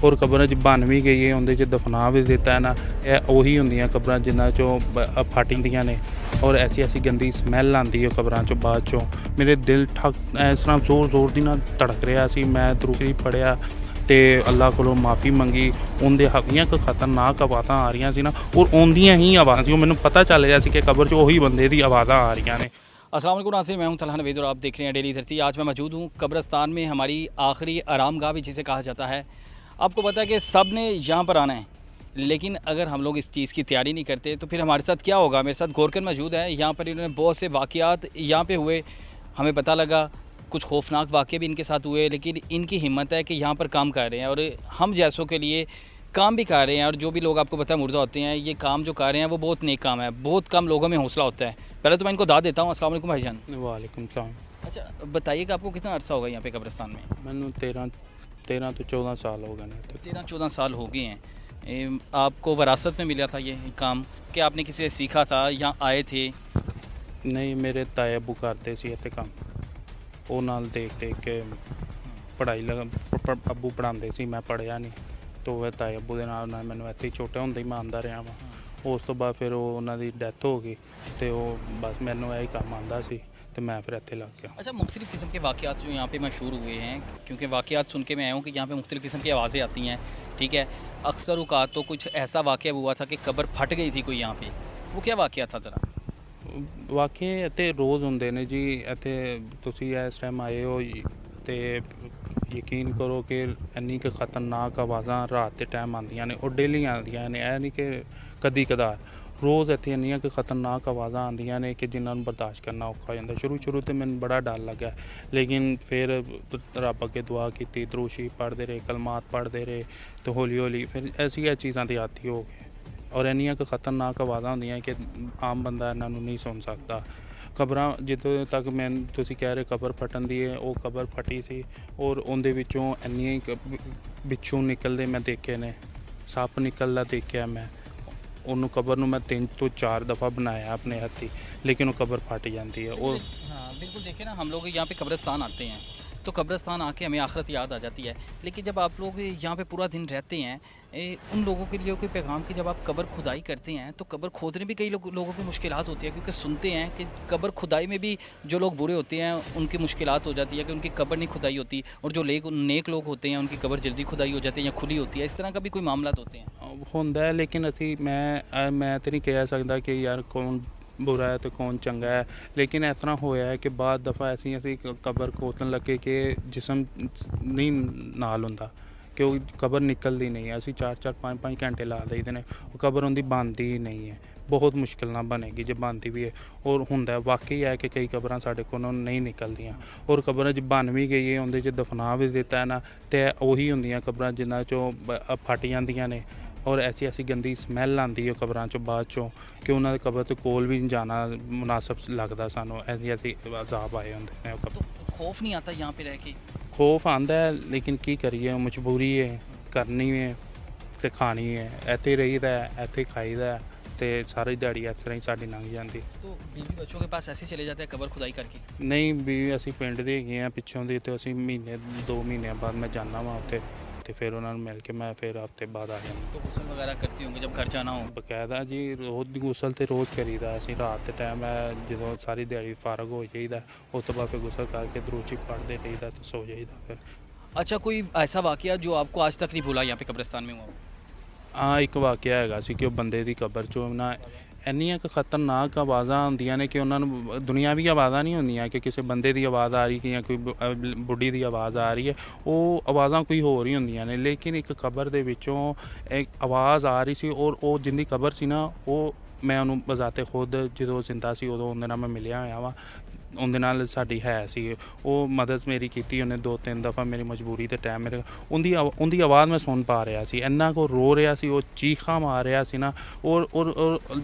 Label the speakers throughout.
Speaker 1: और कबर च बन भी गई है, उनके च दफना भी दिता है ना। यह उही होंदियां कबर जिन्हां चों फट दियां ने और ऐसी ऐसी गंदी स्मैल आती है कबर चों। बाद चों मेरे दिल ठक इस तरह जोर जोर दी ना धड़क रहा सी। मैं दूसरी पढ़िया तो अल्लाह को माफ़ी मंगी। उनके हकियां खतरनाक आवाज़ां आ रही सी ना, और उनदियां ही आवाज़ मैंने पता चल गया कि कबर च उही बंदे दी आवाज़ां आ रही ने।
Speaker 2: अस्सलाम वालेकुम नाज़रीन, मैं हूं तलहा नवीद और आप देख रहे हैं डेली धरती। आज मैं मौजूद हूं कब्रिस्तान में, हमारी आखिरी आरामगाह भी जिसे कहा जाता है। आपको पता है कि सब ने यहाँ पर आना है, लेकिन अगर हम लोग इस चीज़ की तैयारी नहीं करते तो फिर हमारे साथ क्या होगा। मेरे साथ गोरकन मौजूद है। यहाँ पर इन्होंने बहुत से वाक़यात यहाँ पे हुए, हमें पता लगा कुछ खौफनाक वाक़े भी इनके साथ हुए, लेकिन इनकी हिम्मत है कि यहाँ पर काम कर रहे हैं और हम जैसों के लिए काम भी कर रहे हैं। और जो भी लोग आपको पता है मुर्दा होते हैं, ये काम जो कर रहे हैं वो बहुत नेक काम है। बहुत कम लोगों में हौसला होता है। पहले तो मैं इनको दाद देता हूँ। अस्सलाम वालेकुम भाईजान।
Speaker 1: वालेकुम सलाम।
Speaker 2: अच्छा बताइए कि आपको कितना अरसा होगा यहाँ पे कब्रिस्तान में?
Speaker 1: मैनू 13 तो 14 साल हो गए ने।
Speaker 2: 13-14 साल हो गए हैं। आपको विरासत में मिला था ये काम कि आपने किसी से सीखा था, यहाँ आए थे?
Speaker 1: नहीं, मेरे ताए अबू करते सी इत्थे काम, वो नाल देख देख के पढ़ाई अबू पढ़ाते सी। मैं पढ़िया नहीं तो वह ताए अबू के नाल मैनू इत्थे छोटे होंदे ही मैं आंदा रहा वा। उस तो बाद फिर उन्होंने डैथ हो गई तो बस मैनू यही काम आंदा सी तो मैं फिर इत्थे लग गया।
Speaker 2: अच्छा, मुख्तलिफ़ किस्म के वाक़यात जो यहाँ पे मशहूर हुए हैं, क्योंकि वाक़यात सुन के मैं आया हूँ कि यहाँ पे मुख्तलिफ़ किस्म की आवाज़ें आती हैं, ठीक है। अक्सर औक़ात तो कुछ ऐसा वाक़या हुआ था कि कब्र फट गई थी कोई यहाँ पे, वो क्या वाक़या था ज़रा?
Speaker 1: वाकई इत्थे रोज़ होंदे ने जी। इत्थे तुसीं इस टाइम आए हो तो यकीन करो कि इन्नी कि खतरनाक आवाज़ां रात के टाइम आंदियां ने, और डेली आंदियां ने, यह नहीं कि कदी कदार। रोज़ इत्थे इन्नियां कि खतरनाक आवाज़ां आंदियां ने कि जिन्हां बर्दाश्त करना औखा हो जांदा। शुरू तो मैनूं बड़ा डर लग्या, लेकिन फिर रब अगे दुआ की, दरूद शरीफ पढ़ते रहे, कलमात पढ़ते रहे, तो हौली हौली फिर ऐसी चीज़ां ते आदी हो गए। और इन्नियां कि खतरनाक आवाज़ां होंदियां कि आम बंदा इन्हां नूं नहीं सुन सकता। कबरां जित्थों तक मैं तुसीं कह रहे कबर फटन दी है, वो कबर फटी सी और उहदे विचों इन्नियां बिच्छू निकलदे मैं देखे ने, सप्प निकलदा देखिया मैं। उन्होंने कबर नूं मैं 3 तो 4 दफ़ा बनाया अपने हत्थी, लेकिन वो कबर फट जाती है। और
Speaker 2: हाँ बिल्कुल, देखिए ना, हम लोग यहाँ पे कब्रिस्तान आते हैं तो कब्रिस्तान आके हमें आखिरत याद आ जाती है। लेकिन जब आप लोग यहाँ पे पूरा दिन रहते हैं, उन लोगों के लिए कोई पैगाम कि जब आप कब्र खुदाई करते हैं तो कब्र खोदने भी कई लोगों की मुश्किलात होती है, क्योंकि सुनते हैं कि कब्र खुदाई में भी जो लोग बुरे होते हैं उनकी मुश्किलात हो जाती है कि उनकी कब्र नहीं खुदाई होती, और जो नेक लोग होते हैं उनकी कब्र जल्दी खुदाई हो जाती है या खुली होती है। इस तरह का भी कोई मामला होते हैं?
Speaker 1: होंदा है, लेकिन असी मैं तो नहीं कह सकता कि यार कौन बुरा है तो कौन चंगा है। लेकिन इस तरह होया है कि बाद दफ़ा ऐसी कबर खोदन लगे कि जिसम नहीं नाल हुंदा, कि वो कबर निकलती नहीं है। असी 4-4 5-5 घंटे ला देते हैं, वो कबर उनकी बनती ही नहीं है। बहुत मुश्किल ना बनेगी जो बनती भी है। और होंदा वाकई है कि कई कबर साढ़े को नहीं निकलदियाँ, और कबर च बन भी गई है, उनके दफना भी दिता है ना। तो उही होंदियां कबर जिन्हां चों फट जांदियां ने, और ऐसी गंदी स्मैल आती है कबर चों बाद चों कि उन्होंने कबर तो कोल भी जाना मुनासिब लगता। सानू ऐसी अजाब आए होंदे ने।
Speaker 2: तो खौफ नहीं आता यहाँ पे रह के?
Speaker 1: खौफ आंदा है, लेकिन की करिए, मजबूरी है, करनी है तो खानी है। इत्थे रहीदा है, इत्थे खाईदा है, तो सारी दिहाड़ी इस तरह ही साडी लंघ जाती।
Speaker 2: तो बीवी बच्चों के पास ऐसे चले जाते हैं कबर खुदाई करके?
Speaker 1: नहीं भी, असी पिंड दे गए हैं पिछों दी, तो असी महीने 2 महीने बाद मैं जाना वा उत्थे, तो फिर उन्होंने मिल के मैं फिर हफ्ते बाद आ जाना।
Speaker 2: तो गुस्ल वगैरह करती होंगे जब घर जाना हो?
Speaker 1: बकायदा जी, रोज़ दी गुसल तो रोज़ करीदा। असी रात के टाइम है जो सारी दिहाड़ी फारग हो जाइदा, उस तो बाद फिर गुसल करके दरूद शरीफ पढ़ते रहीदा तो सो जाइदा फिर।
Speaker 2: अच्छा, कोई ऐसा वाक़या जो आपको आज तक नहीं भूला यहाँ पे कब्रिस्तान में हुआ हो?
Speaker 1: हाँ, एक वाक़या हैगा सी कि बंदे दी कबर चों ना इन्नियां खतरनाक आवाज़ां आंदियां ने कि उन्होंने दुनियावी आवाज़ां नहीं होंदियां कि किसी बंदे की आवाज़ आ रही कि या कोई बुढ़ी की आवाज़ आ रही है, वो आवाज़ां कोई होर ही होंदियां ने। लेकिन एक कबर दे विचों एक आवाज़ आ रही सी, और वो जिंदी कबर सी ना, वो मैं उन्होंने बजाते खुद जो जिंदा सी उदों उहदे नाल मैं मिलिया होया वा। उहदे नाल साडी है सी, वो मदद मेरी की उन्हें 2-3 दफ़ा मेरी मजबूरी के टाइम मेरे उनकी आवाज़ मैं सुन पा रहा सी। इन्ना को रो रहा सी, वो चीखा मार रहा सी ना, और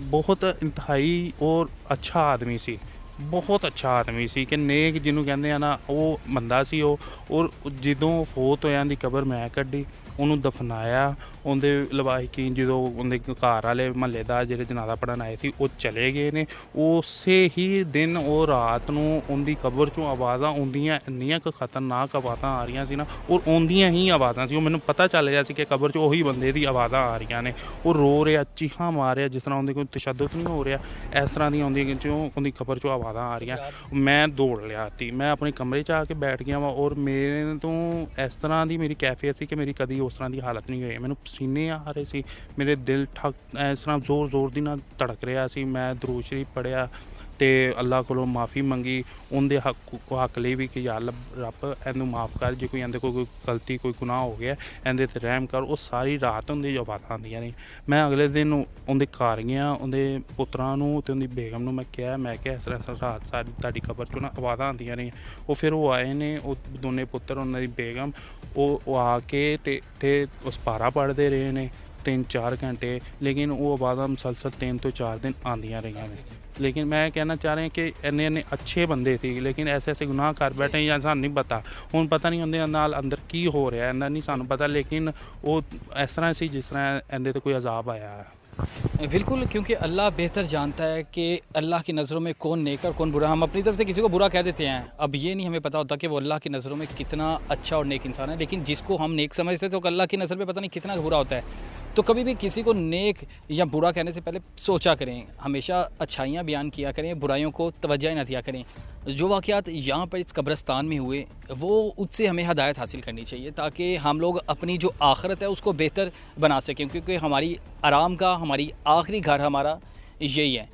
Speaker 1: बहुत इंतहाई और अच्छा आदमी सी, बहुत अच्छा आदमी सी कि नेक जिन्हों कहते हैं ना, वो बंदा सी वो। और जदों फोत होया दी कबर मैं कड्डी, ਉਹਨੂੰ ਦਫਨਾਇਆ। ਉਹਦੇ ਲਵਾਇਕੀ ਜਦੋਂ ਉਹਦੇ ਘਰ ਵਾਲੇ ਮਹੱਲੇਦਾਰ ਜਿਹੜੇ ਜਨਾਜ਼ਾ ਪੜ੍ਹਨ ਆਏ ਸੀ ਉਹ ਚਲੇ ਗਏ ਨੇ, ਉਸੇ ਹੀ ਦਿਨ ਉਹ ਰਾਤ ਨੂੰ ਉਹਦੀ ਕਬਰ 'ਚੋਂ ਆਵਾਜ਼ਾਂ ਆਉਂਦੀਆਂ, ਇੰਨੀਆਂ ਕੁ ਖਤਰਨਾਕ ਆਵਾਜ਼ਾਂ ਆ ਰਹੀਆਂ ਸੀ ਨਾ, ਔਰ ਆਉਂਦੀਆਂ ਹੀ ਆਵਾਜ਼ਾਂ ਸੀ। ਉਹ ਮੈਨੂੰ ਪਤਾ ਚੱਲ ਰਿਹਾ ਸੀ ਕਿ ਕਬਰ 'ਚ ਉਹੀ ਬੰਦੇ ਦੀ ਆਵਾਜ਼ਾਂ ਆ ਰਹੀਆਂ ਨੇ। ਉਹ ਰੋ ਰਿਹਾ, ਚੀਖਾਂ ਮਾਰ ਰਿਹਾ, ਜਿਸ ਤਰ੍ਹਾਂ ਉਹਦੇ ਕੋਈ ਤਸ਼ੱਦਦ ਨਹੀਂ ਹੋ ਰਿਹਾ, ਇਸ ਤਰ੍ਹਾਂ ਦੀਆਂ ਆਉਂਦੀਆਂ ਕਿ ਉਹਦੀ ਕਬਰ 'ਚੋਂ ਆਵਾਜ਼ਾਂ ਆ ਰਹੀਆਂ। ਮੈਂ ਦੌੜ ਲਿਆ ਤੀ, ਮੈਂ ਆਪਣੇ ਕਮਰੇ 'ਚ ਆ ਕੇ ਬੈਠ ਗਿਆ ਵਾ, ਔਰ ਮੇਰੇ ਤੋਂ ਇਸ ਤਰ੍ਹਾਂ ਦੀ ਮੇਰੀ ਕੈਫੀਅਤ ਸੀ ਕਿ ਮੇਰੀ ਕਦੀ ਉਸ ਤਰ੍ਹਾਂ ਦੀ ਹਾਲਤ ਨਹੀਂ ਹੋਈ। ਮੈਨੂੰ ਪਸੀਨੇ ਆ ਰਹੇ ਸੀ, ਮੇਰੇ ਦਿਲ ਠੱਕ ਇਸ ਤਰ੍ਹਾਂ ਜ਼ੋਰ ਦੀ ਨਾਲ ਧੜਕ ਰਿਹਾ ਸੀ। ਮੈਂ ਦਰੂਦ ਸ਼ਰੀਫ ਪੜ੍ਹਿਆ ਅਤੇ ਅੱਲਾ ਕੋਲੋਂ ਮਾफ़ੀ ਮੰਗੀ ਉਹਦੇ ਹੱਕ ਲਈ ਵੀ ਕਿ ਯਾ ਰੱਬ ਇਹਨੂੰ ਮਾफ़ ਕਰ, ਜੇ ਕੋਈ ਇਹਦੇ ਕੋਈ ਗਲਤੀ ਕੋਈ ਗੁਨਾਹ ਹੋ ਗਿਆ ਇਹਦੇ 'ਤੇ ਰਹਿਮ ਕਰ। ਉਹ ਸਾਰੀ ਰਾਤ ਉਹਦੀ ਆਵਾਜ਼ਾਂ ਆਉਂਦੀਆਂ ਨੇ। ਮੈਂ ਅਗਲੇ ਦਿਨ ਉਹਦੇ ਘਰ ਗਿਆ, ਉਹਦੇ ਪੁੱਤਰਾਂ ਨੂੰ ਅਤੇ ਉਹਦੀ ਬੇਗਮ ਨੂੰ ਮੈਂ ਕਿਹਾ ਇਸ ਤਰ੍ਹਾਂ ਰਾਤ ਸਾਰੀ ਤੁਹਾਡੀ ਕਬਰ 'ਚੋਂ ਨਾ ਆਵਾਜ਼ਾਂ ਆਉਂਦੀਆਂ ਨੇ। ਉਹ ਫਿਰ ਉਹ ਆਏ ਨੇ, ਉਹ ਦੋਨੇ ਪੁੱਤਰ, ਉਹਨਾਂ ਦੀ ਬੇਗਮ, ਉਹ ਆ ਕੇ ਅਤੇ ਉਸ ਪਾਰਾ ਪੜ੍ਹਦੇ ਰਹੇ ਨੇ 3-4 ਘੰਟੇ, ਲੇਕਿਨ ਉਹ ਆਵਾਜ਼ਾਂ ਮੁਸਲਸਲ 3 ਤੋਂ 4 ਦਿਨ ਆਉਂਦੀਆਂ ਰਹੀਆਂ ਨੇ। लेकिन मैं कहना चाह रहा कि इन्ने अच्छे बंदे थे, लेकिन ऐसे गुनाह कर बैठे या सानू नहीं पता, हुण पता नहीं उन्हें नाल अंदर की हो रहा है, नहीं सानू पता, लेकिन वो इस तरह सी जिस तरह इहदे ते कोई अजाब आया है।
Speaker 2: बिल्कुल, क्योंकि अल्लाह बेहतर जानता है कि अल्लाह की नज़रों में कौन नेक और कौन बुरा। हम अपनी तरफ से किसी को बुरा कह देते हैं, अब ये नहीं हमें पता होता कि वो अल्लाह की नज़रों में कितना अच्छा और नेक इंसान है। लेकिन जिसको हम नेक समझते तो अल्लाह की नज़र में पता नहीं कितना बुरा होता है। तो कभी भी किसी को नेक या बुरा कहने से पहले सोचा करें, हमेशा अच्छाइयाँ बयान किया करें, बुराइयों को तवज्जो न दिया करें। जो वाक़यात यहाँ पर इस कब्रिस्तान में हुए वो उससे हमें हदायत हासिल करनी चाहिए, ताकि हम लोग अपनी जो आखिरत है उसको बेहतर बना सकें, क्योंकि हमारी आराम का हमारी आखिरी घर हमारा यही है।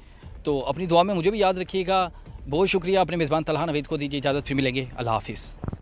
Speaker 2: तो अपनी दुआ में मुझे भी याद रखिएगा। बहुत शुक्रिया, अपने मेज़बान तलहा नवीद को दीजिए इजाज़त, फिर मिलेंगे। अल्लाह हाफ़िज़।